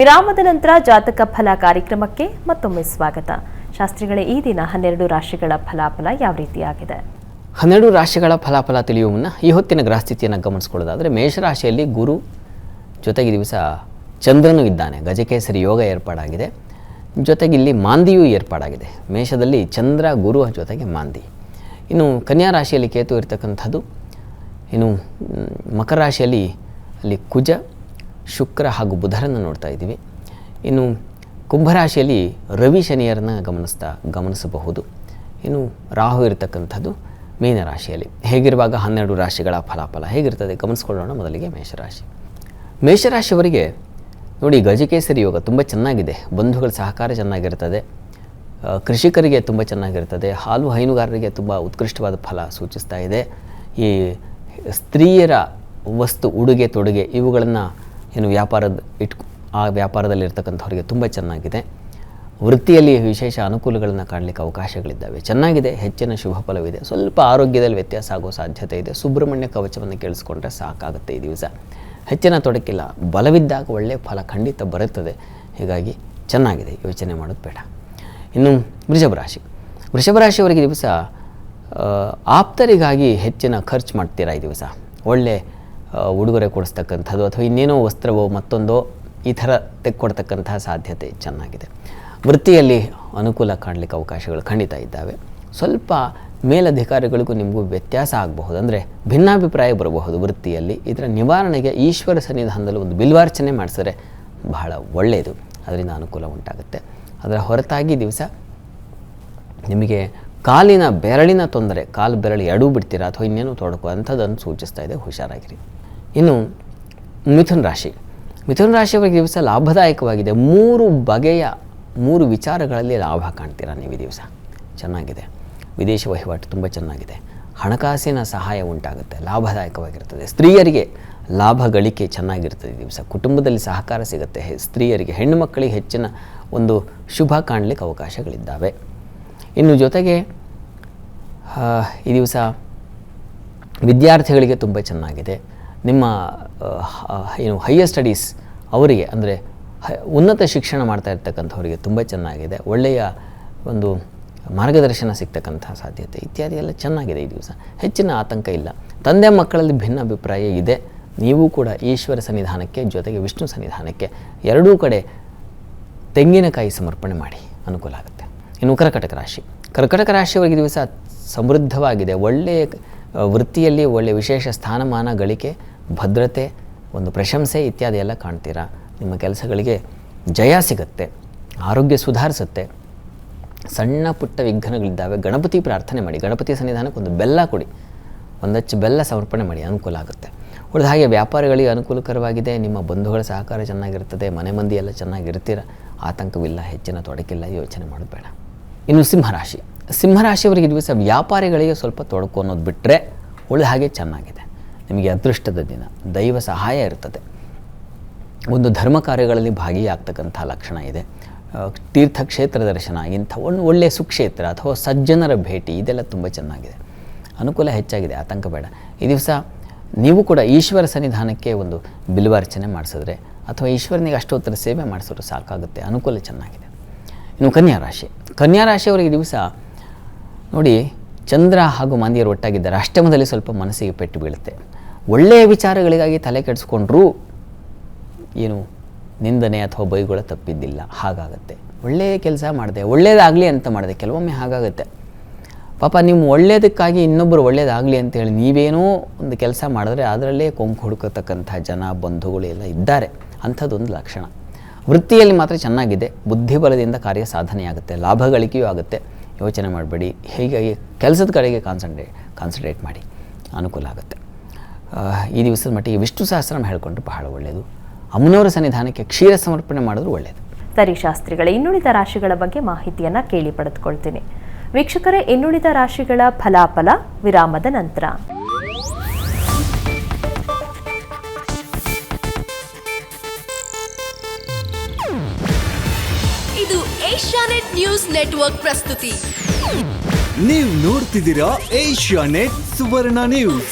ವಿರಾಮದ ನಂತರ ಜಾತಕ ಫಲ ಕಾರ್ಯಕ್ರಮಕ್ಕೆ ಮತ್ತೊಮ್ಮೆ ಸ್ವಾಗತ. ಶಾಸ್ತ್ರಿಗಳೇ, ಈ ದಿನ 12 ರಾಶಿಗಳ ಫಲಾಫಲ ಯಾವ ರೀತಿಯಾಗಿದೆ? 12 ರಾಶಿಗಳ ಫಲಾಫಲ ತಿಳಿಯುವ ಮುನ್ನ ಈ ಹೊತ್ತಿನ ಗ್ರಹಸ್ಥಿತಿಯನ್ನು ಗಮನಿಸಿಕೊಳ್ಳೋದಾದರೆ, ಮೇಷರಾಶಿಯಲ್ಲಿ ಗುರು ಜೊತೆಗೆ ದಿವಸ ಚಂದ್ರನೂ ಇದ್ದಾನೆ. ಗಜಕೇಸರಿ ಯೋಗ ಏರ್ಪಾಡಾಗಿದೆ. ಜೊತೆಗೆ ಇಲ್ಲಿ ಮಾಂದಿಯೂ ಏರ್ಪಾಡಾಗಿದೆ. ಮೇಷದಲ್ಲಿ ಚಂದ್ರ, ಗುರು ಜೊತೆಗೆ ಮಾಂದಿ. ಇನ್ನು ಕನ್ಯಾ ರಾಶಿಯಲ್ಲಿ ಕೇತು ಇರತಕ್ಕಂಥದ್ದು. ಇನ್ನು ಮಕರ ರಾಶಿಯಲ್ಲಿ ಅಲ್ಲಿ ಕುಜ, ಶುಕ್ರ ಹಾಗೂ ಬುಧರನ್ನು ನೋಡ್ತಾ ಇದ್ದೀವಿ. ಇನ್ನು ಕುಂಭರಾಶಿಯಲ್ಲಿ ರವಿ ಶನಿಯರನ್ನು ಗಮನಿಸಬಹುದು. ಇನ್ನು ರಾಹು ಇರತಕ್ಕಂಥದ್ದು ಮೀನರಾಶಿಯಲ್ಲಿ. ಹೇಗಿರುವಾಗ 12 ರಾಶಿಗಳ ಫಲಾಫಲ ಹೇಗಿರ್ತದೆ ಗಮನಿಸ್ಕೊಳ್ಳೋಣ. ಮೊದಲಿಗೆ ಮೇಷರಾಶಿಯವರಿಗೆ ನೋಡಿ, ಗಜಕೇಸರಿ ಯೋಗ ತುಂಬ ಚೆನ್ನಾಗಿದೆ. ಬಂಧುಗಳ ಸಹಕಾರ ಚೆನ್ನಾಗಿರ್ತದೆ. ಕೃಷಿಕರಿಗೆ ತುಂಬ ಚೆನ್ನಾಗಿರ್ತದೆ. ಹಾಲು ಹೈನುಗಾರರಿಗೆ ತುಂಬ ಉತ್ಕೃಷ್ಟವಾದ ಫಲ ಸೂಚಿಸ್ತಾ ಇದೆ. ಈ ಸ್ತ್ರೀಯರ ವಸ್ತು, ಉಡುಗೆ ತೊಡುಗೆ ಇವುಗಳನ್ನು ಆ ವ್ಯಾಪಾರದಲ್ಲಿರ್ತಕ್ಕಂಥವ್ರಿಗೆ ತುಂಬ ಚೆನ್ನಾಗಿದೆ. ವೃತ್ತಿಯಲ್ಲಿ ವಿಶೇಷ ಅನುಕೂಲಗಳನ್ನು ಕಾಣಲಿಕ್ಕೆ ಅವಕಾಶಗಳಿದ್ದಾವೆ. ಚೆನ್ನಾಗಿದೆ. ಹೆಚ್ಚಿನ ಶುಭ ಫಲವಿದೆ. ಸ್ವಲ್ಪ ಆರೋಗ್ಯದಲ್ಲಿ ವ್ಯತ್ಯಾಸ ಆಗೋ ಸಾಧ್ಯತೆ ಇದೆ. ಸುಬ್ರಹ್ಮಣ್ಯ ಕವಚವನ್ನು ಕೇಳಿಸ್ಕೊಂಡ್ರೆ ಸಾಕಾಗುತ್ತೆ. ಈ ದಿವಸ ಹೆಚ್ಚಿನ ತೊಡಕಿಲ್ಲ. ಬಲವಿದ್ದಾಗ ಒಳ್ಳೆಯ ಫಲ ಖಂಡಿತ ಬರುತ್ತದೆ. ಹೀಗಾಗಿ ಚೆನ್ನಾಗಿದೆ, ಯೋಚನೆ ಮಾಡೋದು ಬೇಡ. ಇನ್ನು ವೃಷಭ ರಾಶಿಯವರಿಗೆ ದಿವಸ ಆಪ್ತರಿಗಾಗಿ ಹೆಚ್ಚಿನ ಖರ್ಚು ಮಾಡ್ತೀರಾ. ಈ ದಿವಸ ಒಳ್ಳೆ ಉಡುಗೊರೆ ಕೊಡಿಸ್ತಕ್ಕಂಥದ್ದು ಅಥವಾ ಇನ್ನೇನೋ ವಸ್ತ್ರವೋ ಮತ್ತೊಂದೋ ಈ ಥರ ತೆಕ್ಕೊಡ್ತಕ್ಕಂತಹ ಸಾಧ್ಯತೆ ಚೆನ್ನಾಗಿದೆ. ವೃತ್ತಿಯಲ್ಲಿ ಅನುಕೂಲ ಕಾಣಲಿಕ್ಕೆ ಅವಕಾಶಗಳು ಖಂಡಿತ ಇದ್ದಾವೆ. ಸ್ವಲ್ಪ ಮೇಲಧಿಕಾರಿಗಳಿಗೂ ನಿಮಗೂ ವ್ಯತ್ಯಾಸ ಆಗಬಹುದು, ಅಂದರೆ ಭಿನ್ನಾಭಿಪ್ರಾಯ ಬರಬಹುದು ವೃತ್ತಿಯಲ್ಲಿ. ಇದರ ನಿವಾರಣೆಗೆ ಈಶ್ವರ ಸನ್ನಿಧಾನದಲ್ಲಿ ಒಂದು ಬಿಲ್ವಾರ್ಚನೆ ಮಾಡಿಸಿದ್ರೆ ಬಹಳ ಒಳ್ಳೆಯದು. ಅದರಿಂದ ಅನುಕೂಲ ಉಂಟಾಗುತ್ತೆ. ಅದರ ಹೊರತಾಗಿ ದಿವಸ ನಿಮಗೆ ಕಾಲಿನ ಬೆರಳಿನ ತೊಂದರೆ, ಕಾಲು ಬೆರಳು ಎಡೂ ಬಿಡ್ತೀರಾ ಅಥವಾ ಇನ್ನೇನು ತೊಡಕು ಅಂಥದ್ದನ್ನು ಸೂಚಿಸ್ತಾ ಇದೆ. ಹುಷಾರಾಗಿರಿ. ಇನ್ನು ಮಿಥುನ ರಾಶಿಯವರಿಗೆ ದಿವಸ ಲಾಭದಾಯಕವಾಗಿದೆ. 3 ವಿಚಾರಗಳಲ್ಲಿ ಲಾಭ ಕಾಣ್ತೀರಾ ನೀವು ಈ ದಿವಸ. ಚೆನ್ನಾಗಿದೆ. ವಿದೇಶ ವಹಿವಾಟು ತುಂಬ ಚೆನ್ನಾಗಿದೆ. ಹಣಕಾಸಿನ ಸಹಾಯ ಉಂಟಾಗುತ್ತೆ, ಲಾಭದಾಯಕವಾಗಿರ್ತದೆ. ಸ್ತ್ರೀಯರಿಗೆ ಲಾಭ ಗಳಿಕೆ ಚೆನ್ನಾಗಿರ್ತದೆ ಈ ದಿವಸ. ಕುಟುಂಬದಲ್ಲಿ ಸಹಕಾರ ಸಿಗುತ್ತೆ. ಸ್ತ್ರೀಯರಿಗೆ, ಹೆಣ್ಣು ಮಕ್ಕಳಿಗೆ ಹೆಚ್ಚಿನ ಒಂದು ಶುಭ ಕಾಣಲಿಕ್ಕೆ ಅವಕಾಶಗಳಿದ್ದಾವೆ. ಇನ್ನು ಜೊತೆಗೆ ಈ ದಿವಸ ವಿದ್ಯಾರ್ಥಿಗಳಿಗೆ ತುಂಬ ಚೆನ್ನಾಗಿದೆ. ನಿಮ್ಮ ಹೈಯರ್ ಸ್ಟಡೀಸ್ ಅವರಿಗೆ, ಅಂದರೆ ಉನ್ನತ ಶಿಕ್ಷಣ ಮಾಡ್ತಾ ಇರ್ತಕ್ಕಂಥವರಿಗೆ ತುಂಬ ಚೆನ್ನಾಗಿದೆ. ಒಳ್ಳೆಯ ಒಂದು ಮಾರ್ಗದರ್ಶನ ಸಿಗ್ತಕ್ಕಂಥ ಸಾಧ್ಯತೆ ಇತ್ಯಾದಿ ಎಲ್ಲ ಚೆನ್ನಾಗಿದೆ ಈ ದಿವಸ. ಹೆಚ್ಚಿನ ಆತಂಕ ಇಲ್ಲ. ತಂದೆ ಮಕ್ಕಳಲ್ಲಿ ಭಿನ್ನಾಭಿಪ್ರಾಯ ಇದೆ. ನೀವು ಕೂಡ ಈಶ್ವರ ಸನ್ನಿಧಾನಕ್ಕೆ ಜೊತೆಗೆ ವಿಷ್ಣು ಸನ್ನಿಧಾನಕ್ಕೆ ಎರಡೂ ಕಡೆ ತೆಂಗಿನಕಾಯಿ ಸಮರ್ಪಣೆ ಮಾಡಿ, ಅನುಕೂಲ ಆಗುತ್ತೆ. ಇನ್ನು ಕರ್ಕಟಕ ರಾಶಿಯವರಿಗೆ ದಿವಸ ಸಮೃದ್ಧವಾಗಿದೆ. ಒಳ್ಳೆಯ ವೃತ್ತಿಯಲ್ಲಿ ಒಳ್ಳೆಯ ವಿಶೇಷ ಸ್ಥಾನಮಾನ ಗಳಿಕೆ, ಭದ್ರತೆ, ಒಂದು ಪ್ರಶಂಸೆ ಇತ್ಯಾದಿ ಎಲ್ಲ ಕಾಣ್ತೀರಾ. ನಿಮ್ಮ ಕೆಲಸಗಳಿಗೆ ಜಯ ಸಿಗುತ್ತೆ. ಆರೋಗ್ಯ ಸುಧಾರಿಸುತ್ತೆ. ಸಣ್ಣ ಪುಟ್ಟ ವಿಘ್ನಗಳಿದ್ದಾವೆ. ಗಣಪತಿ ಪ್ರಾರ್ಥನೆ ಮಾಡಿ. ಗಣಪತಿ ಸನ್ನಿಧಾನಕ್ಕೆ ಒಂದು ಬೆಲ್ಲ ಕೊಡಿ, ಒಂದಚ್ಚು ಬೆಲ್ಲ ಸಮರ್ಪಣೆ ಮಾಡಿ, ಅನುಕೂಲ ಆಗುತ್ತೆ. ಉಳಿದ ಹಾಗೆ ವ್ಯಾಪಾರಿಗಳಿಗೆ ಅನುಕೂಲಕರವಾಗಿದೆ. ನಿಮ್ಮ ಬಂಧುಗಳ ಸಹಕಾರ ಚೆನ್ನಾಗಿರ್ತದೆ. ಮನೆ ಮಂದಿ ಎಲ್ಲ ಚೆನ್ನಾಗಿರ್ತೀರ. ಆತಂಕವಿಲ್ಲ, ಹೆಚ್ಚಿನ ತೊಡಕಿಲ್ಲ, ಯೋಚನೆ ಮಾಡೋದು ಬೇಡ. ಇನ್ನು ಸಿಂಹರಾಶಿಯವರಿಗೆ ದಿವಸ ವ್ಯಾಪಾರಿಗಳಿಗೆ ಸ್ವಲ್ಪ ತೊಡಕು ಅನ್ನೋದು ಬಿಟ್ಟರೆ ಉಳಿದ ಹಾಗೆ ಚೆನ್ನಾಗಿದೆ. ನಿಮಗೆ ಅದೃಷ್ಟದ ದಿನ. ದೈವ ಸಹಾಯ ಇರ್ತದೆ. ಒಂದು ಧರ್ಮ ಕಾರ್ಯಗಳಲ್ಲಿ ಭಾಗಿಯಾಗ್ತಕ್ಕಂಥ ಲಕ್ಷಣ ಇದೆ. ತೀರ್ಥಕ್ಷೇತ್ರ ದರ್ಶನ, ಇಂಥ ಒಂದು ಒಳ್ಳೆಯ ಸುಕ್ಷೇತ್ರ ಅಥವಾ ಸಜ್ಜನರ ಭೇಟಿ, ಇದೆಲ್ಲ ತುಂಬ ಚೆನ್ನಾಗಿದೆ. ಅನುಕೂಲ ಹೆಚ್ಚಾಗಿದೆ, ಆತಂಕ ಬೇಡ. ಈ ದಿವಸ ನೀವು ಕೂಡ ಈಶ್ವರ ಸನ್ನಿಧಾನಕ್ಕೆ ಒಂದು ಬಿಲ್ವಾರ್ಚನೆ ಮಾಡಿಸಿದ್ರೆ ಅಥವಾ ಈಶ್ವರನಿಗೆ ಅಷ್ಟೋತ್ತರ ಸೇವೆ ಮಾಡಿಸಿದ್ರು ಸಾಕಾಗುತ್ತೆ. ಅನುಕೂಲ ಚೆನ್ನಾಗಿದೆ. ಇನ್ನು ಕನ್ಯಾ ರಾಶಿಯವರಿಗೆ ದಿವಸ ನೋಡಿ, ಚಂದ್ರ ಹಾಗೂ ಮಾಂದಿಯರು ಒಟ್ಟಾಗಿದ್ದಾರೆ. ಅಷ್ಟಮದಲ್ಲಿ ಸ್ವಲ್ಪ ಮನಸ್ಸಿಗೆ ಪೆಟ್ಟು ಬೀಳುತ್ತೆ. ಒಳ್ಳೆಯ ವಿಚಾರಗಳಿಗಾಗಿ ತಲೆ ಕೆಡಿಸ್ಕೊಂಡ್ರೂ ಏನು ನಿಂದನೆ ಅಥವಾ ಬೈಗುಳ ತಪ್ಪಿದ್ದಿಲ್ಲ, ಹಾಗಾಗತ್ತೆ. ಒಳ್ಳೆಯ ಕೆಲಸ ಮಾಡಿದೆ, ಒಳ್ಳೆಯದಾಗಲಿ ಅಂತ ಮಾಡಿದೆ. ಕೆಲವೊಮ್ಮೆ ಹಾಗಾಗುತ್ತೆ. ಪಾಪ ನೀವು ಒಳ್ಳೆಯದಕ್ಕಾಗಿ ಇನ್ನೊಬ್ಬರು ಒಳ್ಳೆಯದಾಗಲಿ ಅಂತೇಳಿ ನೀವೇನೋ ಒಂದು ಕೆಲಸ ಮಾಡಿದ್ರೆ ಅದರಲ್ಲೇ ಕೊಂಕು ಹುಡುಕತಕ್ಕಂಥ ಜನ, ಬಂಧುಗಳು ಎಲ್ಲ ಇದ್ದಾರೆ. ಅಂಥದ್ದೊಂದು ಲಕ್ಷಣ. ವೃತ್ತಿಯಲ್ಲಿ ಮಾತ್ರ ಚೆನ್ನಾಗಿದೆ. ಬುದ್ಧಿಬಲದಿಂದ ಕಾರ್ಯ ಸಾಧನೆಯಾಗುತ್ತೆ. ಲಾಭ ಗಳಿಕೆಯೂ ಆಗುತ್ತೆ. ಯೋಚನೆ ಮಾಡಬೇಡಿ. ಹೀಗಾಗಿ ಕೆಲಸದ ಕಡೆಗೆ ಕಾನ್ಸಂಟ್ರೇಟ್ ಮಾಡಿ, ಅನುಕೂಲ ಆಗುತ್ತೆ. ಈ ದಿವಸದ ಮಟ್ಟಿಗೆ ವಿಷ್ಣು ಸಹಸ್ರನಾಮ ಹೇಳಿಕೊಂಡ್ರೆ ಬಹಳ ಒಳ್ಳೆಯದು. ಅಮ್ಮನವರ ಸನ್ನಿಧಾನಕ್ಕೆ ಕ್ಷೀರ ಸಮರ್ಪಣೆ ಮಾಡಿದ್ರು ಒಳ್ಳೆಯದು. ಸರಿ ಶಾಸ್ತ್ರಿಗಳೇ, ಇನ್ನುಳಿದ ರಾಶಿಗಳ ಬಗ್ಗೆ ಮಾಹಿತಿಯನ್ನು ಕೇಳಿ ಪಡೆದುಕೊಳ್ತೀನಿ. ವೀಕ್ಷಕರೇ, ಇನ್ನುಳಿದ ರಾಶಿಗಳ ಫಲಾಫಲ ವಿರಾಮದ ನಂತರ. ಇದು ಏಷ್ಯಾನೆಟ್ ನ್ಯೂಸ್ ನೆಟ್ವರ್ಕ್ ಪ್ರಸ್ತುತಿ. ನೀವು ನೋಡ್ತಿದ್ದೀರಾ ಏಷ್ಯಾನೆಟ್ ಸುವರ್ಣ ನ್ಯೂಸ್.